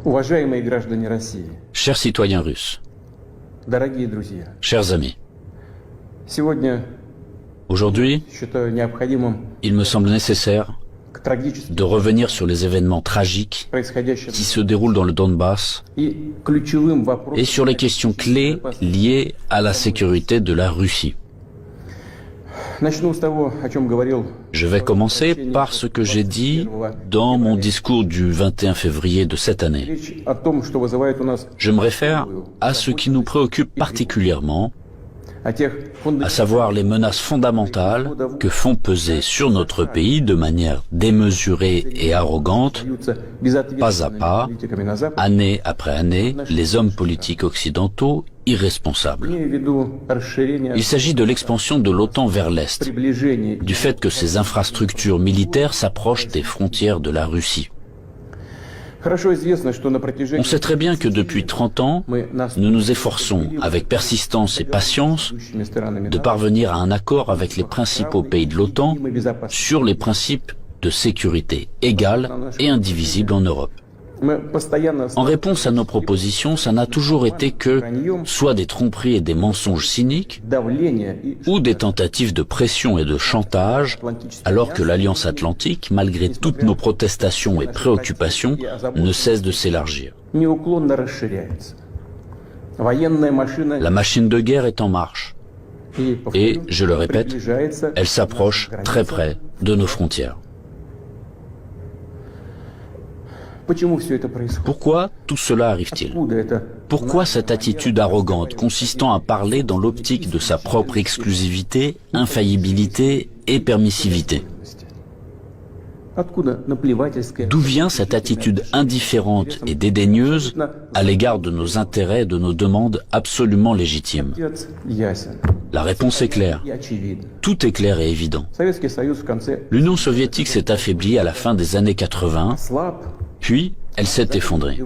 Уважаемые граждане России, Chers citoyens russes, дорогие друзья, chers amis, сегодня aujourd'hui, считаю необходимым il me semble nécessaire к трагическим de revenir sur les événements tragiques происходящим qui se déroulent dans le Donbass и ключевым вопросам et sur les questions clés liées à la sécurité de la Russie. Начну с того, о чем говорил. Je vais commencer par ce que j'ai dit dans mon discours du 21 février de cette année. Речь о том, что вызывает у нас Je me réfère à ce qui nous préoccupe particulièrement, о тех à savoir les menaces fondamentales que font peser sur notre pays de manière démesurée et arrogante, pas à pas, année après année, les hommes politiques occidentaux irresponsables. Il s'agit de l'expansion de l'OTAN vers l'Est, du fait que ces infrastructures militaires s'approchent des frontières de la Russie. On sait très bien que depuis 30 ans, nous nous efforçons, avec persistance et patience, de parvenir à un accord avec les principaux pays de l'OTAN sur les principes de sécurité égale et indivisible en Europe. En réponse à nos propositions, ça n'a toujours été que soit des tromperies et des mensonges cyniques, ou des tentatives de pression et de chantage, alors que l'Alliance Atlantique, malgré toutes nos protestations et préoccupations, ne cesse de s'élargir. La machine de guerre est en marche, et, je le répète, elle s'approche très près de nos frontières. Pourquoi tout cela arrive-t-il? Pourquoi cette attitude arrogante consistant à parler dans l'optique de sa propre exclusivité, infaillibilité et permissivité? D'où vient cette attitude indifférente et dédaigneuse à l'égard de nos intérêts et de nos demandes absolument légitimes? La réponse est claire. Tout est clair et évident. L'Union soviétique s'est affaiblie à la fin des années 80, puis elle s'est effondrée.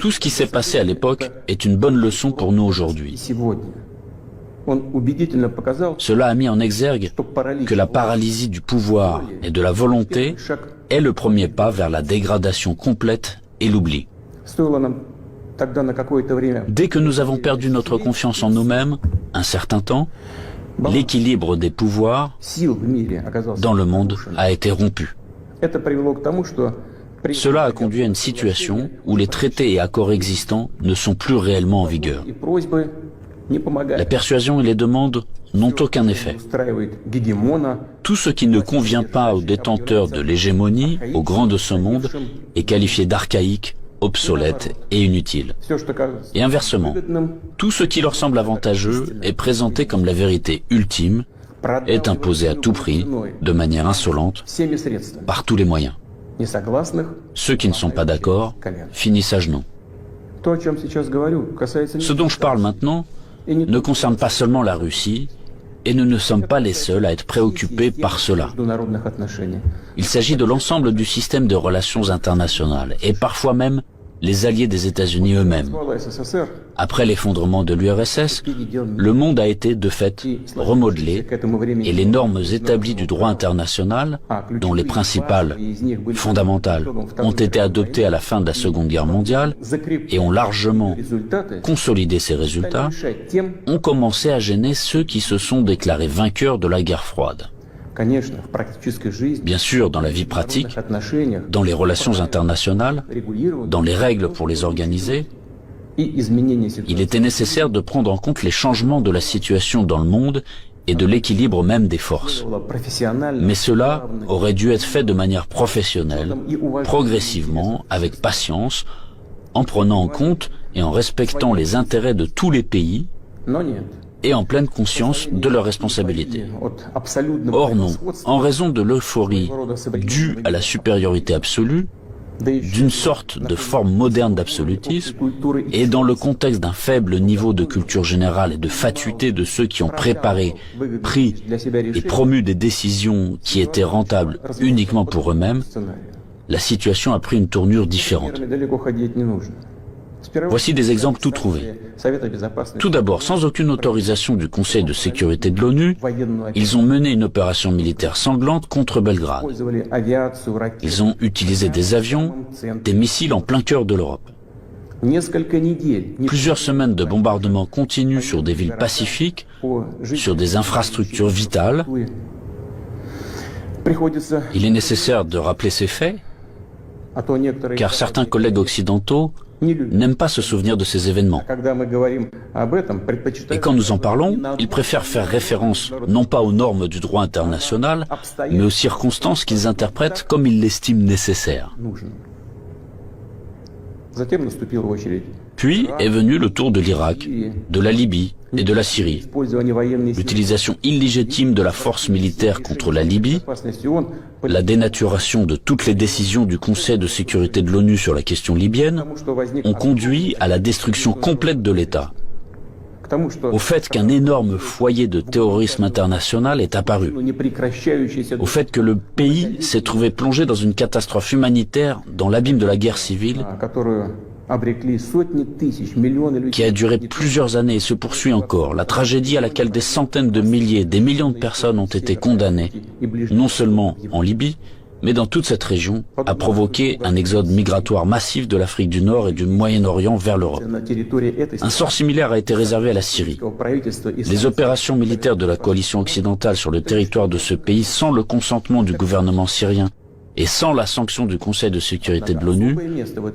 Tout ce qui s'est passé à l'époque est une bonne leçon pour nous aujourd'hui. Cela a mis en exergue que la paralysie du pouvoir et de la volonté est le premier pas vers la dégradation complète et l'oubli. Dès que nous avons perdu notre confiance en nous-mêmes, un certain temps, l'équilibre des pouvoirs dans le monde a été rompu. Cela a conduit à une situation où les traités et accords existants ne sont plus réellement en vigueur. La persuasion et les demandes n'ont aucun effet. Tout ce qui ne convient pas aux détenteurs de l'hégémonie, aux grands de ce monde, est qualifié d'archaïque, obsolète et inutile. Et inversement, tout ce qui leur semble avantageux est présenté comme la vérité ultime, est imposé à tout prix, de manière insolente, par tous les moyens. Ceux qui ne sont pas d'accord finissent à genoux. Ce dont je parle maintenant ne concerne pas seulement la Russie, et nous ne sommes pas les seuls à être préoccupés par cela. Il s'agit de l'ensemble du système de relations internationales, et parfois même les alliés des États-Unis eux-mêmes. Après l'effondrement de l'URSS, le monde a été de fait remodelé et les normes établies du droit international, dont les principales, fondamentales, ont été adoptées à la fin de la Seconde Guerre mondiale et ont largement consolidé ces résultats, ont commencé à gêner ceux qui se sont déclarés vainqueurs de la guerre froide. Bien sûr, dans la vie pratique, dans les relations internationales, dans les règles pour les organiser, il était nécessaire de prendre en compte les changements de la situation dans le monde et de l'équilibre même des forces. Mais cela aurait dû être fait de manière professionnelle, progressivement, avec patience, en prenant en compte et en respectant les intérêts de tous les pays, et en pleine conscience de leurs responsabilités. Or non, en raison de l'euphorie due à la supériorité absolue, d'une sorte de forme moderne d'absolutisme, et dans le contexte d'un faible niveau de culture générale et de fatuité de ceux qui ont préparé, pris et promu des décisions qui étaient rentables uniquement pour eux-mêmes, la situation a pris une tournure différente. Voici des exemples tout trouvés. Tout d'abord, sans aucune autorisation du Conseil de sécurité de l'ONU, ils ont mené une opération militaire sanglante contre Belgrade. Ils ont utilisé des avions, des missiles en plein cœur de l'Europe. Plusieurs semaines de bombardements continus sur des villes pacifiques, sur des infrastructures vitales. Il est nécessaire de rappeler ces faits, car certains collègues occidentaux n'aiment pas se souvenir de ces événements. Et quand nous en parlons, ils préfèrent faire référence non pas aux normes du droit international, mais aux circonstances qu'ils interprètent comme ils l'estiment nécessaires. Puis est venu le tour de l'Irak, de la Libye et de la Syrie. L'utilisation illégitime de la force militaire contre la Libye, la dénaturation de toutes les décisions du Conseil de sécurité de l'ONU sur la question libyenne ont conduit à la destruction complète de l'État. Au fait qu'un énorme foyer de terrorisme international est apparu. Au fait que le pays s'est trouvé plongé dans une catastrophe humanitaire dans l'abîme de la guerre civile qui a duré plusieurs années et se poursuit encore. La tragédie à laquelle des centaines de milliers, des millions de personnes ont été condamnées, non seulement en Libye, mais dans toute cette région, a provoqué un exode migratoire massif de l'Afrique du Nord et du Moyen-Orient vers l'Europe. Un sort similaire a été réservé à la Syrie. Les opérations militaires de la coalition occidentale sur le territoire de ce pays, sans le consentement du gouvernement syrien et sans la sanction du Conseil de sécurité de l'ONU,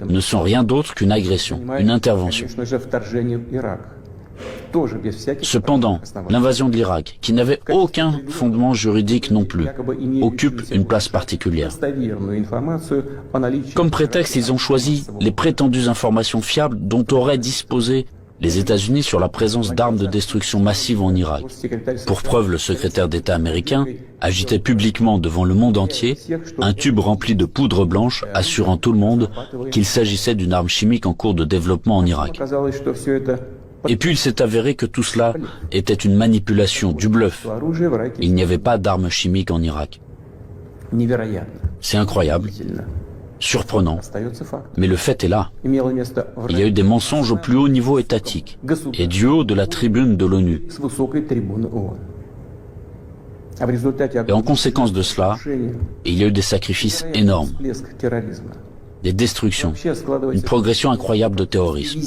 ne sont rien d'autre qu'une agression, une intervention. Cependant, l'invasion de l'Irak, qui n'avait aucun fondement juridique non plus, occupe une place particulière. Comme prétexte, ils ont choisi les prétendues informations fiables dont auraient disposé les États-Unis sur la présence d'armes de destruction massive en Irak. Pour preuve, le secrétaire d'État américain agitait publiquement devant le monde entier un tube rempli de poudre blanche assurant tout le monde qu'il s'agissait d'une arme chimique en cours de développement en Irak. Et puis il s'est avéré que tout cela était une manipulation, du bluff. Il n'y avait pas d'armes chimiques en Irak. C'est incroyable, surprenant, mais le fait est là. Il y a eu des mensonges au plus haut niveau étatique et du haut de la tribune de l'ONU. Et en conséquence de cela, il y a eu des sacrifices énormes, des destructions, une progression incroyable de terrorisme.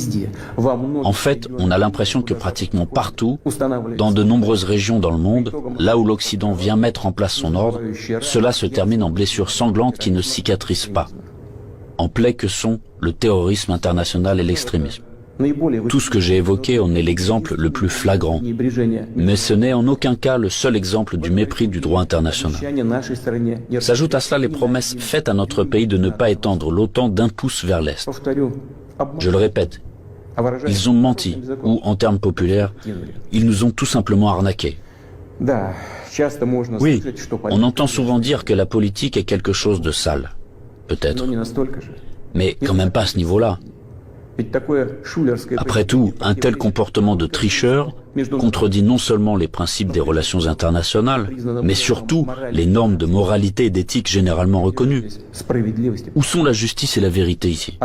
En fait, on a l'impression que pratiquement partout, dans de nombreuses régions dans le monde, là où l'Occident vient mettre en place son ordre, cela se termine en blessures sanglantes qui ne cicatrisent pas, en plaies que sont le terrorisme international et l'extrémisme. Tout ce que j'ai évoqué en est l'exemple le plus flagrant, mais ce n'est en aucun cas le seul exemple du mépris du droit international. S'ajoutent à cela les promesses faites à notre pays de ne pas étendre l'OTAN d'un pouce vers l'Est. Je le répète, ils ont menti, ou en termes populaires, ils nous ont tout simplement arnaqués. Oui, on entend souvent dire que la politique est quelque chose de sale, peut-être, mais quand même pas à ce niveau-là. Après tout, un tel comportement de tricheur contredit non seulement les principes des relations internationales, mais surtout les normes de moralité et d'éthique généralement reconnues. Où sont la justice et la vérité ici?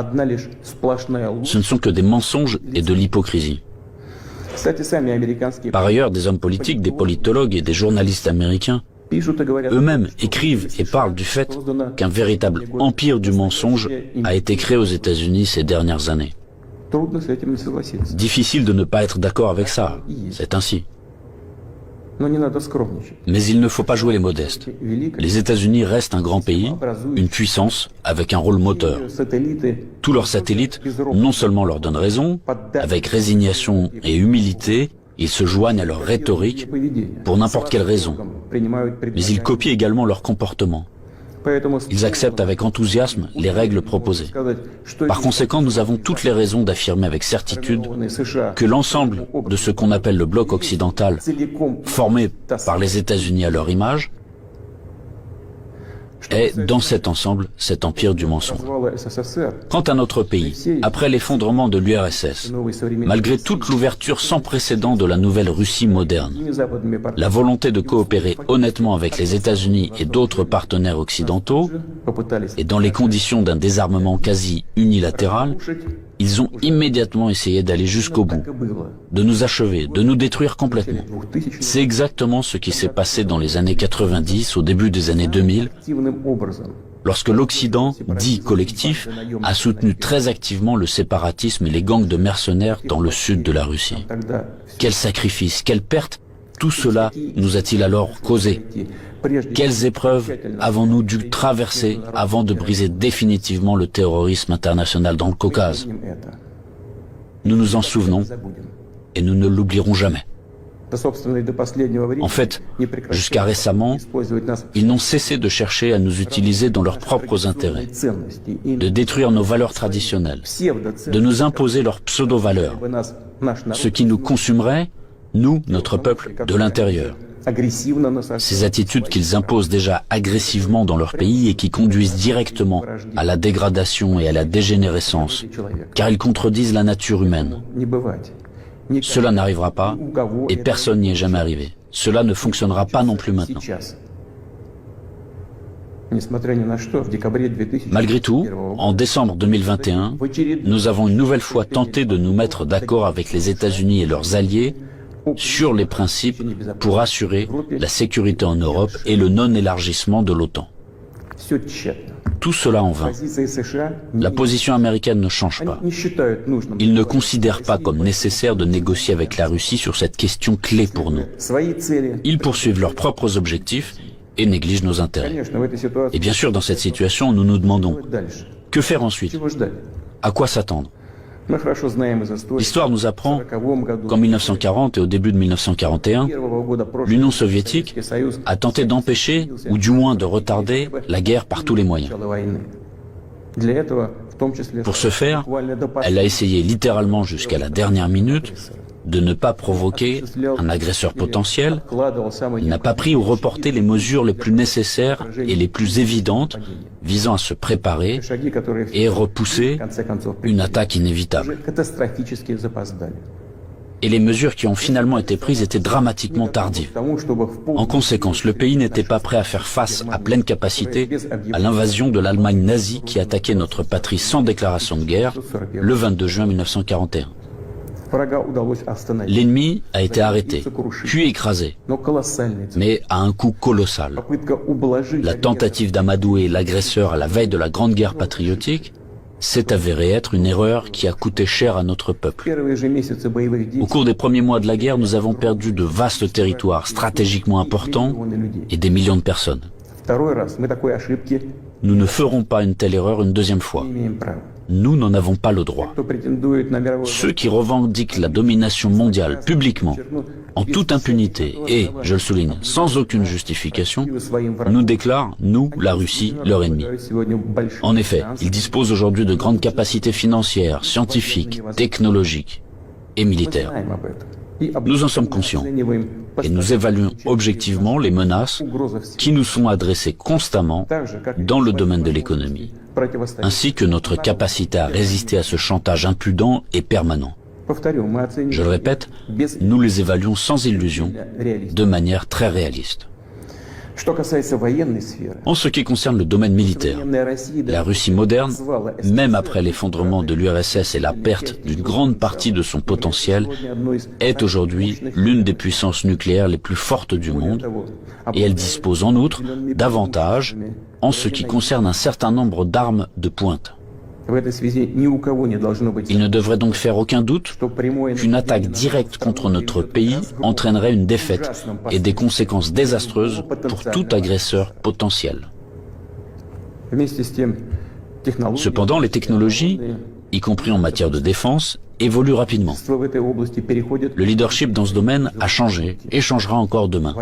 Ce ne sont que des mensonges et de l'hypocrisie. Par ailleurs, des hommes politiques, des politologues et des journalistes américains eux-mêmes écrivent et parlent du fait qu'un véritable empire du mensonge a été créé aux États-Unis ces dernières années. Difficile de ne pas être d'accord avec ça, c'est ainsi. Mais il ne faut pas jouer les modestes. Les États-Unis restent un grand pays, une puissance avec un rôle moteur. Tous leurs satellites non seulement leur donnent raison, avec résignation et humilité, ils se joignent à leur rhétorique pour n'importe quelle raison, mais ils copient également leur comportement. Ils acceptent avec enthousiasme les règles proposées. Par conséquent, nous avons toutes les raisons d'affirmer avec certitude que l'ensemble de ce qu'on appelle le bloc occidental, formé par les États-Unis à leur image, est, dans cet ensemble, cet empire du mensonge. Quant à notre pays, après l'effondrement de l'URSS, malgré toute l'ouverture sans précédent de la nouvelle Russie moderne, la volonté de coopérer honnêtement avec les États-Unis et d'autres partenaires occidentaux, et dans les conditions d'un désarmement quasi unilatéral, ils ont immédiatement essayé d'aller jusqu'au bout, de nous achever, de nous détruire complètement. C'est exactement ce qui s'est passé dans les années 90, au début des années 2000, lorsque l'Occident, dit collectif, a soutenu très activement le séparatisme et les gangs de mercenaires dans le sud de la Russie. Quels sacrifices, quelles pertes, tout cela nous a-t-il alors causé? Quelles épreuves avons-nous dû traverser avant de briser définitivement le terrorisme international dans le Caucase? Nous nous en souvenons et nous ne l'oublierons jamais. En fait, jusqu'à récemment, ils n'ont cessé de chercher à nous utiliser dans leurs propres intérêts, de détruire nos valeurs traditionnelles, de nous imposer leurs pseudo-valeurs, ce qui nous consumerait, nous, notre peuple, de l'intérieur. Ces attitudes qu'ils imposent déjà agressivement dans leur pays et qui conduisent directement à la dégradation et à la dégénérescence, car ils contredisent la nature humaine. Cela n'arrivera pas et personne n'y est jamais arrivé. Cela ne fonctionnera pas non plus maintenant. Malgré tout, en décembre 2021, nous avons une nouvelle fois tenté de nous mettre d'accord avec les États-Unis et leurs alliés sur les principes pour assurer la sécurité en Europe et le non-élargissement de l'OTAN. Tout cela en vain. La position américaine ne change pas. Ils ne considèrent pas comme nécessaire de négocier avec la Russie sur cette question clé pour nous. Ils poursuivent leurs propres objectifs et négligent nos intérêts. Et bien sûr, dans cette situation, nous nous demandons, que faire ensuite? À quoi s'attendre? L'histoire nous apprend qu'en 1940 et au début de 1941, l'Union soviétique a tenté d'empêcher, ou du moins de retarder, la guerre par tous les moyens. Pour ce faire, elle a essayé littéralement jusqu'à la dernière minute de ne pas provoquer un agresseur potentiel, n'a pas pris ou reporté les mesures les plus nécessaires et les plus évidentes visant à se préparer et repousser une attaque inévitable. Et les mesures qui ont finalement été prises étaient dramatiquement tardives. En conséquence, le pays n'était pas prêt à faire face à pleine capacité à l'invasion de l'Allemagne nazie qui attaquait notre patrie sans déclaration de guerre le 22 juin 1941. L'ennemi a été arrêté, puis écrasé, mais à un coût colossal. La tentative d'amadouer l'agresseur à la veille de la Grande Guerre patriotique s'est avérée être une erreur qui a coûté cher à notre peuple. Au cours des premiers mois de la guerre, nous avons perdu de vastes territoires stratégiquement importants et des millions de personnes. Nous ne ferons pas une telle erreur une deuxième fois. Nous n'en avons pas le droit. Ceux qui revendiquent la domination mondiale publiquement, en toute impunité et, je le souligne, sans aucune justification, nous déclarent, nous, la Russie, leur ennemi. En effet, ils disposent aujourd'hui de grandes capacités financières, scientifiques, technologiques et militaires. Nous en sommes conscients et nous évaluons objectivement les menaces qui nous sont adressées constamment dans le domaine de l'économie, ainsi que notre capacité à résister à ce chantage impudent et permanent. Je le répète, nous les évaluons sans illusion, de manière très réaliste. En ce qui concerne le domaine militaire, la Russie moderne, même après l'effondrement de l'URSS et la perte d'une grande partie de son potentiel, est aujourd'hui l'une des puissances nucléaires les plus fortes du monde, et elle dispose en outre d'avantages en ce qui concerne un certain nombre d'armes de pointe. Il ne devrait donc faire aucun doute qu'une attaque directe contre notre pays entraînerait une défaite et des conséquences désastreuses pour tout agresseur potentiel. Cependant, les technologies, y compris en matière de défense, évoluent rapidement. Le leadership dans ce domaine a changé et changera encore demain.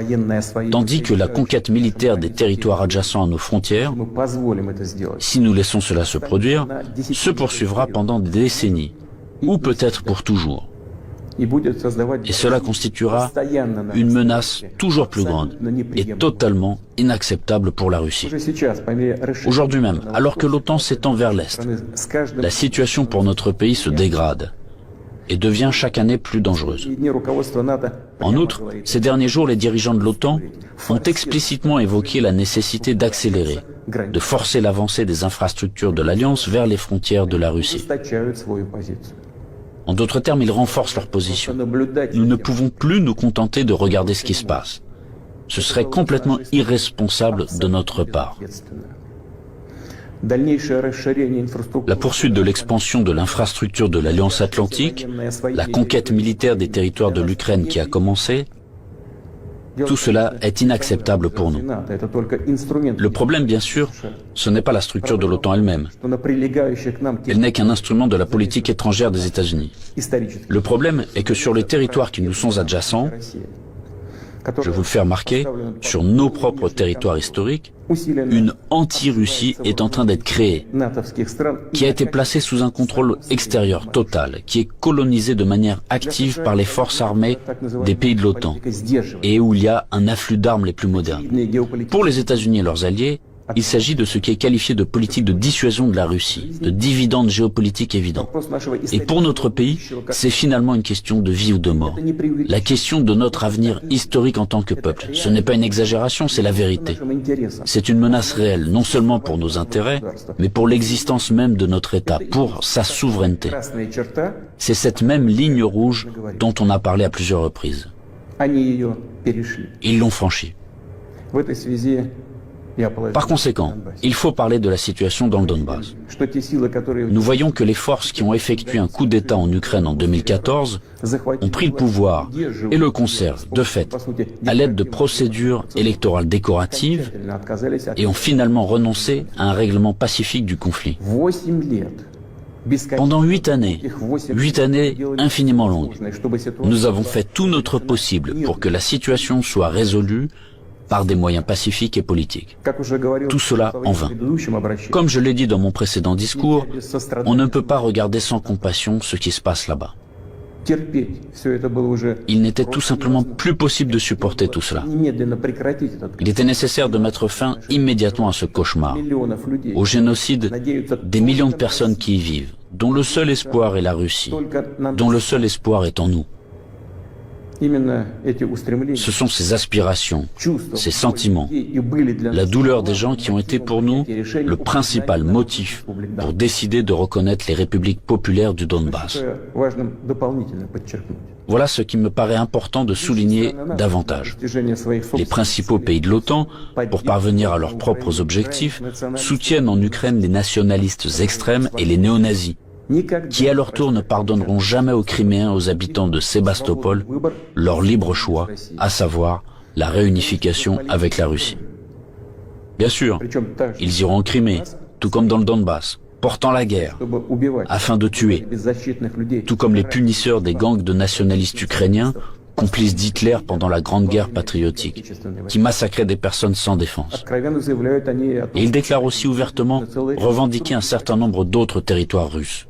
Tandis que la conquête militaire des territoires adjacents à nos frontières, si nous laissons cela se produire, se poursuivra pendant des décennies, ou peut-être pour toujours. Et cela constituera une menace toujours plus grande et totalement inacceptable pour la Russie. Aujourd'hui même, alors que l'OTAN s'étend vers l'Est, la situation pour notre pays se dégrade et devient chaque année plus dangereuse. En outre, ces derniers jours, les dirigeants de l'OTAN ont explicitement évoqué la nécessité d'accélérer, de forcer l'avancée des infrastructures de l'Alliance vers les frontières de la Russie. En d'autres termes, ils renforcent leur position. Nous ne pouvons plus nous contenter de regarder ce qui se passe. Ce serait complètement irresponsable de notre part. La poursuite de l'expansion de l'infrastructure de l'Alliance Atlantique, la conquête militaire des territoires de l'Ukraine qui a commencé, tout cela est inacceptable pour nous. Le problème, bien sûr, ce n'est pas la structure de l'OTAN elle-même. Elle n'est qu'un instrument de la politique étrangère des États-Unis. Le problème est que sur les territoires qui nous sont adjacents, je vous le fais remarquer, sur nos propres territoires historiques, une anti-Russie est en train d'être créée, qui a été placée sous un contrôle extérieur total, qui est colonisée de manière active par les forces armées des pays de l'OTAN, et où il y a un afflux d'armes les plus modernes. Pour les États-Unis et leurs alliés, il s'agit de ce qui est qualifié de politique de dissuasion de la Russie, de dividendes géopolitiques évidents. Et pour notre pays, c'est finalement une question de vie ou de mort. La question de notre avenir historique en tant que peuple. Ce n'est pas une exagération, c'est la vérité. C'est une menace réelle, non seulement pour nos intérêts, mais pour l'existence même de notre État, pour sa souveraineté. C'est cette même ligne rouge dont on a parlé à plusieurs reprises. Ils l'ont franchie. Par conséquent, il faut parler de la situation dans le Donbass. Nous voyons que les forces qui ont effectué un coup d'État en Ukraine en 2014 ont pris le pouvoir et le conservent, de fait, à l'aide de procédures électorales décoratives et ont finalement renoncé à un règlement pacifique du conflit. Pendant 8 années infiniment longues, nous avons fait tout notre possible pour que la situation soit résolue par des moyens pacifiques et politiques. Tout cela en vain. Comme je l'ai dit dans mon précédent discours, on ne peut pas regarder sans compassion ce qui se passe là-bas. Il n'était tout simplement plus possible de supporter tout cela. Il était nécessaire de mettre fin immédiatement à ce cauchemar, au génocide des millions de personnes qui y vivent, dont le seul espoir est la Russie, dont le seul espoir est en nous. Ce sont ces aspirations, ces sentiments, la douleur des gens qui ont été pour nous le principal motif pour décider de reconnaître les républiques populaires du Donbass. Voilà ce qui me paraît important de souligner davantage. Les principaux pays de l'OTAN, pour parvenir à leurs propres objectifs, soutiennent en Ukraine les nationalistes extrêmes et les néo-nazis, qui à leur tour ne pardonneront jamais aux Criméens, aux habitants de Sébastopol, leur libre choix, à savoir la réunification avec la Russie. Bien sûr, ils iront en Crimée, tout comme dans le Donbass, portant la guerre, afin de tuer, tout comme les punisseurs des gangs de nationalistes ukrainiens, complices d'Hitler pendant la Grande Guerre patriotique, qui massacraient des personnes sans défense. Et ils déclarent aussi ouvertement revendiquer un certain nombre d'autres territoires russes.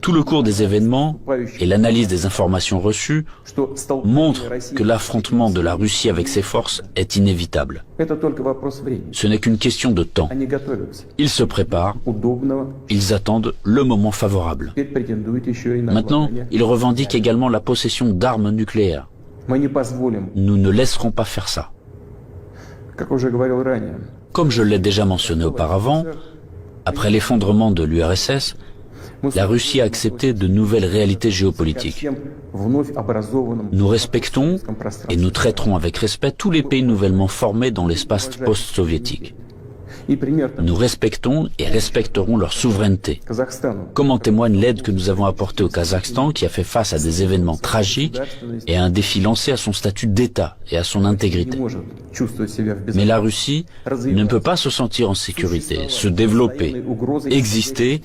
Tout le cours des événements et l'analyse des informations reçues montrent que l'affrontement de la Russie avec ses forces est inévitable. Ce n'est qu'une question de temps. Ils se préparent, ils attendent le moment favorable. Maintenant, ils revendiquent également la possession d'armes nucléaires. Nous ne laisserons pas faire ça. Comme je l'ai déjà mentionné auparavant, après l'effondrement de l'URSS, la Russie a accepté de nouvelles réalités géopolitiques. Nous respectons et nous traiterons avec respect tous les pays nouvellement formés dans l'espace post-soviétique. Nous respectons et respecterons leur souveraineté, comme en témoigne l'aide que nous avons apportée au Kazakhstan, qui a fait face à des événements tragiques et à un défi lancé à son statut d'État et à son intégrité. Mais la Russie ne peut pas se sentir en sécurité, se développer, exister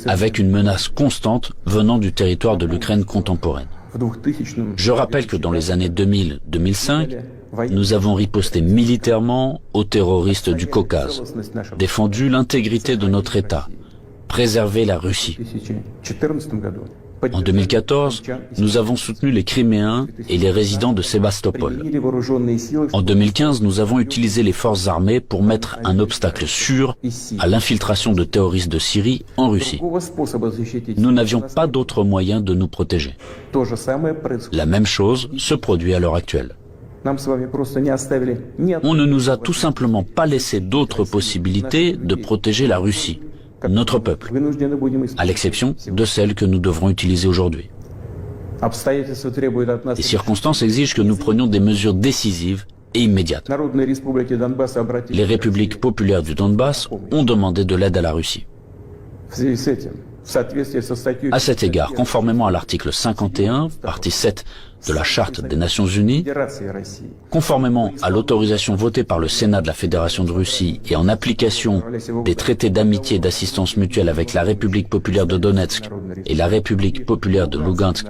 avec une menace constante venant du territoire de l'Ukraine contemporaine. Je rappelle que dans les années 2000-2005, nous avons riposté militairement aux terroristes du Caucase, défendu l'intégrité de notre État, préservé la Russie. En 2014, nous avons soutenu les Criméens et les résidents de Sébastopol. En 2015, nous avons utilisé les forces armées pour mettre un obstacle sûr à l'infiltration de terroristes de Syrie en Russie. Nous n'avions pas d'autre moyen de nous protéger. La même chose se produit à l'heure actuelle. On ne nous a tout simplement pas laissé d'autres possibilités de protéger la Russie, notre peuple, à l'exception de celles que nous devrons utiliser aujourd'hui. Les circonstances exigent que nous prenions des mesures décisives et immédiates. Les républiques populaires du Donbass ont demandé de l'aide à la Russie. À cet égard, conformément à l'article 51, partie 7 de la Charte des Nations Unies, conformément à l'autorisation votée par le Sénat de la Fédération de Russie et en application des traités d'amitié et d'assistance mutuelle avec la République populaire de Donetsk et la République populaire de Lugansk,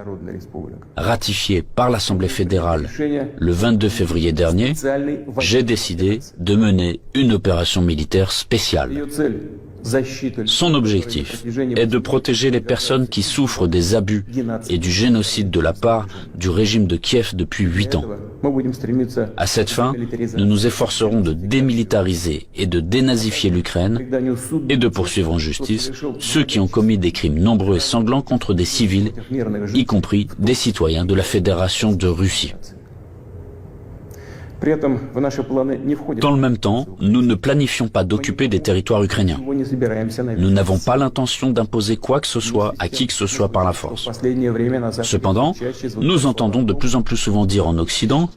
ratifiés par l'Assemblée fédérale le 22 février dernier, j'ai décidé de mener une opération militaire spéciale. Son objectif est de protéger les personnes qui souffrent des abus et du génocide de la part du régime de Kiev depuis 8 ans. À cette fin, nous nous efforcerons de démilitariser et de dénazifier l'Ukraine et de poursuivre en justice ceux qui ont commis des crimes nombreux et sanglants contre des civils, y compris des citoyens de la Fédération de Russie. Dans le même temps, nous ne planifions pas d'occuper des territoires ukrainiens. Nous n'avons pas l'intention d'imposer quoi que ce soit à qui que ce soit par la force. Cependant, nous entendons de plus en plus souvent dire en Occident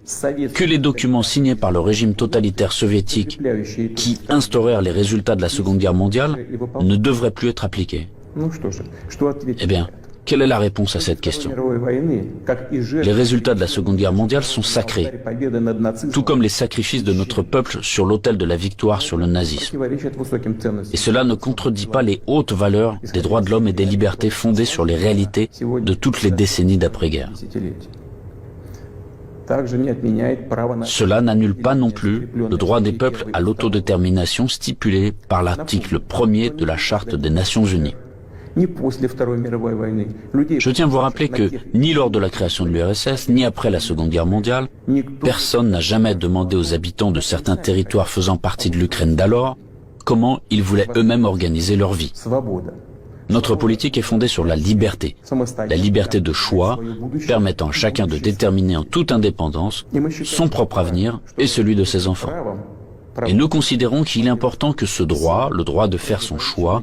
que les documents signés par le régime totalitaire soviétique qui instaurèrent les résultats de la Seconde Guerre mondiale ne devraient plus être appliqués. Eh bien, quelle est la réponse à cette question? Les résultats de la Seconde Guerre mondiale sont sacrés, tout comme les sacrifices de notre peuple sur l'autel de la victoire sur le nazisme. Et cela ne contredit pas les hautes valeurs des droits de l'homme et des libertés fondées sur les réalités de toutes les décennies d'après-guerre. Cela n'annule pas non plus le droit des peuples à l'autodétermination stipulé par l'article 1er de la Charte des Nations Unies. Je tiens à vous rappeler que, ni lors de la création de l'URSS, ni après la Seconde Guerre mondiale, personne n'a jamais demandé aux habitants de certains territoires faisant partie de l'Ukraine d'alors comment ils voulaient eux-mêmes organiser leur vie. Notre politique est fondée sur la liberté de choix, permettant à chacun de déterminer en toute indépendance son propre avenir et celui de ses enfants. Et nous considérons qu'il est important que ce droit, le droit de faire son choix,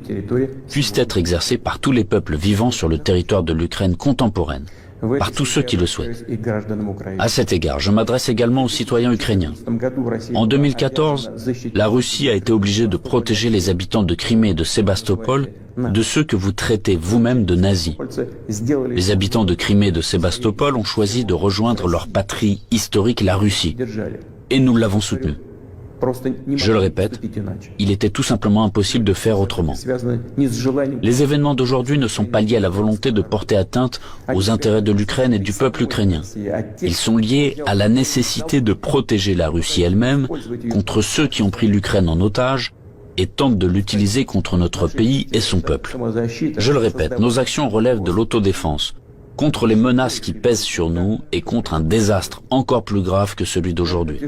puisse être exercé par tous les peuples vivant sur le territoire de l'Ukraine contemporaine, par tous ceux qui le souhaitent. À cet égard, je m'adresse également aux citoyens ukrainiens. En 2014, la Russie a été obligée de protéger les habitants de Crimée et de Sébastopol de ceux que vous traitez vous-même de nazis. Les habitants de Crimée et de Sébastopol ont choisi de rejoindre leur patrie historique, la Russie, et nous l'avons soutenu. Je le répète, il était tout simplement impossible de faire autrement. Les événements d'aujourd'hui ne sont pas liés à la volonté de porter atteinte aux intérêts de l'Ukraine et du peuple ukrainien. Ils sont liés à la nécessité de protéger la Russie elle-même contre ceux qui ont pris l'Ukraine en otage et tentent de l'utiliser contre notre pays et son peuple. Je le répète, nos actions relèvent de l'autodéfense, contre les menaces qui pèsent sur nous et contre un désastre encore plus grave que celui d'aujourd'hui.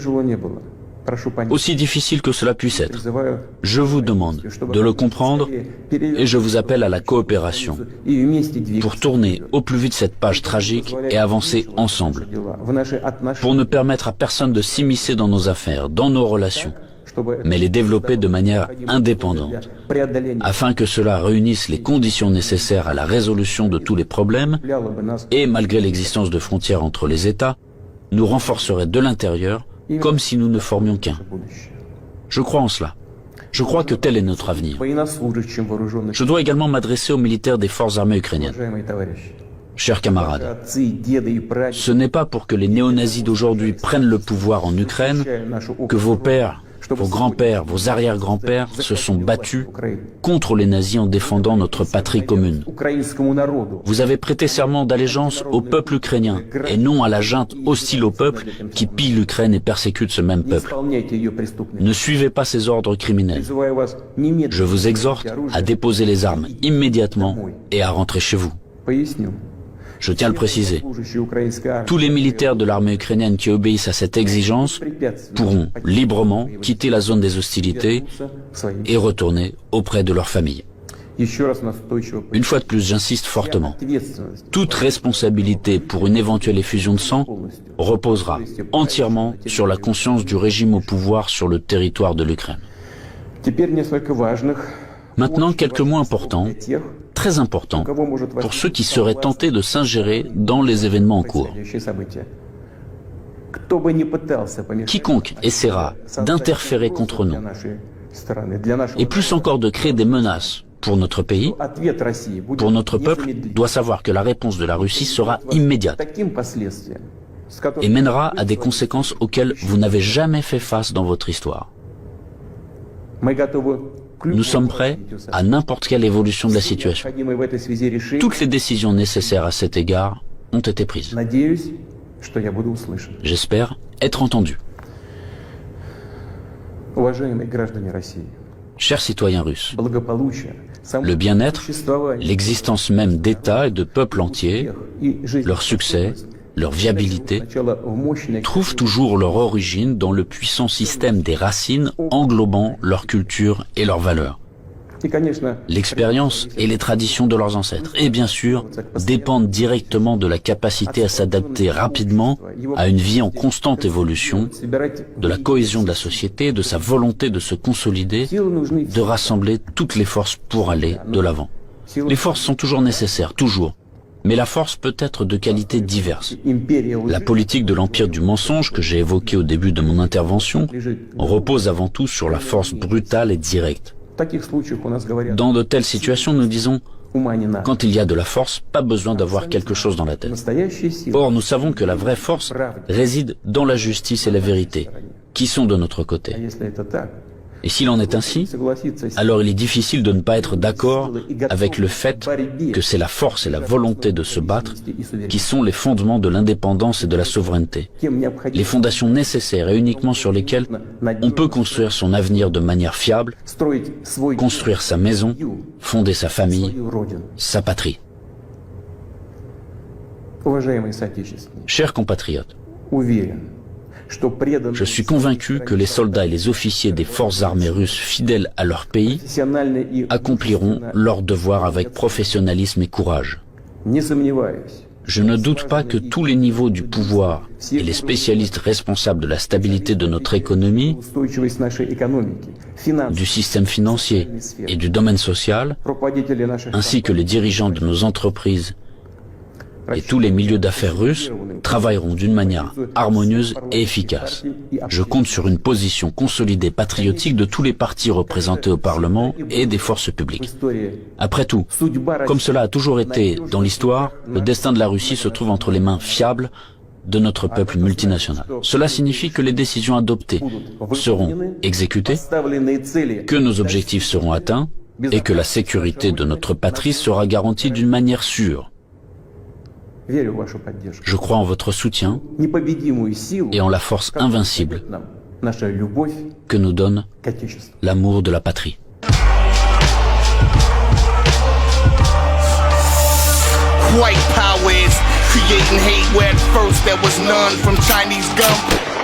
Aussi difficile que cela puisse être, je vous demande de le comprendre et je vous appelle à la coopération pour tourner au plus vite cette page tragique et avancer ensemble, pour ne permettre à personne de s'immiscer dans nos affaires, dans nos relations, mais les développer de manière indépendante, afin que cela réunisse les conditions nécessaires à la résolution de tous les problèmes et, malgré l'existence de frontières entre les États, nous renforcerait de l'intérieur comme si nous ne formions qu'un. Je crois en cela. Je crois que tel est notre avenir. Je dois également m'adresser aux militaires des forces armées ukrainiennes. Chers camarades, ce n'est pas pour que les néo-nazis d'aujourd'hui prennent le pouvoir en Ukraine que vos pères, vos grands-pères, vos arrière-grands-pères se sont battus contre les nazis en défendant notre patrie commune. Vous avez prêté serment d'allégeance au peuple ukrainien et non à la junte hostile au peuple qui pille l'Ukraine et persécute ce même peuple. Ne suivez pas ces ordres criminels. Je vous exhorte à déposer les armes immédiatement et à rentrer chez vous. Je tiens à le préciser. Tous les militaires de l'armée ukrainienne qui obéissent à cette exigence pourront librement quitter la zone des hostilités et retourner auprès de leur famille. Une fois de plus, j'insiste fortement. Toute responsabilité pour une éventuelle effusion de sang reposera entièrement sur la conscience du régime au pouvoir sur le territoire de l'Ukraine. Maintenant, quelques mots importants, très importants, pour ceux qui seraient tentés de s'ingérer dans les événements en cours. Quiconque essaiera d'interférer contre nous, et plus encore de créer des menaces pour notre pays, pour notre peuple, doit savoir que la réponse de la Russie sera immédiate et mènera à des conséquences auxquelles vous n'avez jamais fait face dans votre histoire. Nous sommes prêts à n'importe quelle évolution de la situation. Toutes les décisions nécessaires à cet égard ont été prises. J'espère être entendu. Chers citoyens russes, le bien-être, l'existence même d'États et de peuples entiers, leur succès, leur viabilité, trouvent toujours leur origine dans le puissant système des racines englobant leur culture et leurs valeurs. L'expérience et les traditions de leurs ancêtres, et bien sûr, dépendent directement de la capacité à s'adapter rapidement à une vie en constante évolution, de la cohésion de la société, de sa volonté de se consolider, de rassembler toutes les forces pour aller de l'avant. Les forces sont toujours nécessaires, toujours. Mais la force peut être de qualités diverses. La politique de l'empire du mensonge que j'ai évoquée au début de mon intervention repose avant tout sur la force brutale et directe. Dans de telles situations, nous disons, quand il y a de la force, pas besoin d'avoir quelque chose dans la tête. Or, nous savons que la vraie force réside dans la justice et la vérité, qui sont de notre côté. Et s'il en est ainsi, alors il est difficile de ne pas être d'accord avec le fait que c'est la force et la volonté de se battre qui sont les fondements de l'indépendance et de la souveraineté. Les fondations nécessaires et uniquement sur lesquelles on peut construire son avenir de manière fiable, construire sa maison, fonder sa famille, sa patrie. Chers compatriotes, je suis convaincu que les soldats et les officiers des forces armées russes fidèles à leur pays accompliront leur devoir avec professionnalisme et courage. Je ne doute pas que tous les niveaux du pouvoir et les spécialistes responsables de la stabilité de notre économie, du système financier et du domaine social, ainsi que les dirigeants de nos entreprises et tous les milieux d'affaires russes travailleront d'une manière harmonieuse et efficace. Je compte sur une position consolidée patriotique de tous les partis représentés au Parlement et des forces publiques. Après tout, comme cela a toujours été dans l'histoire, le destin de la Russie se trouve entre les mains fiables de notre peuple multinational. Cela signifie que les décisions adoptées seront exécutées, que nos objectifs seront atteints et que la sécurité de notre patrie sera garantie d'une manière sûre. Je crois en votre soutien et en la force invincible que nous donne l'amour de la patrie. White power is creating hate where at first there was none, from Chinese gum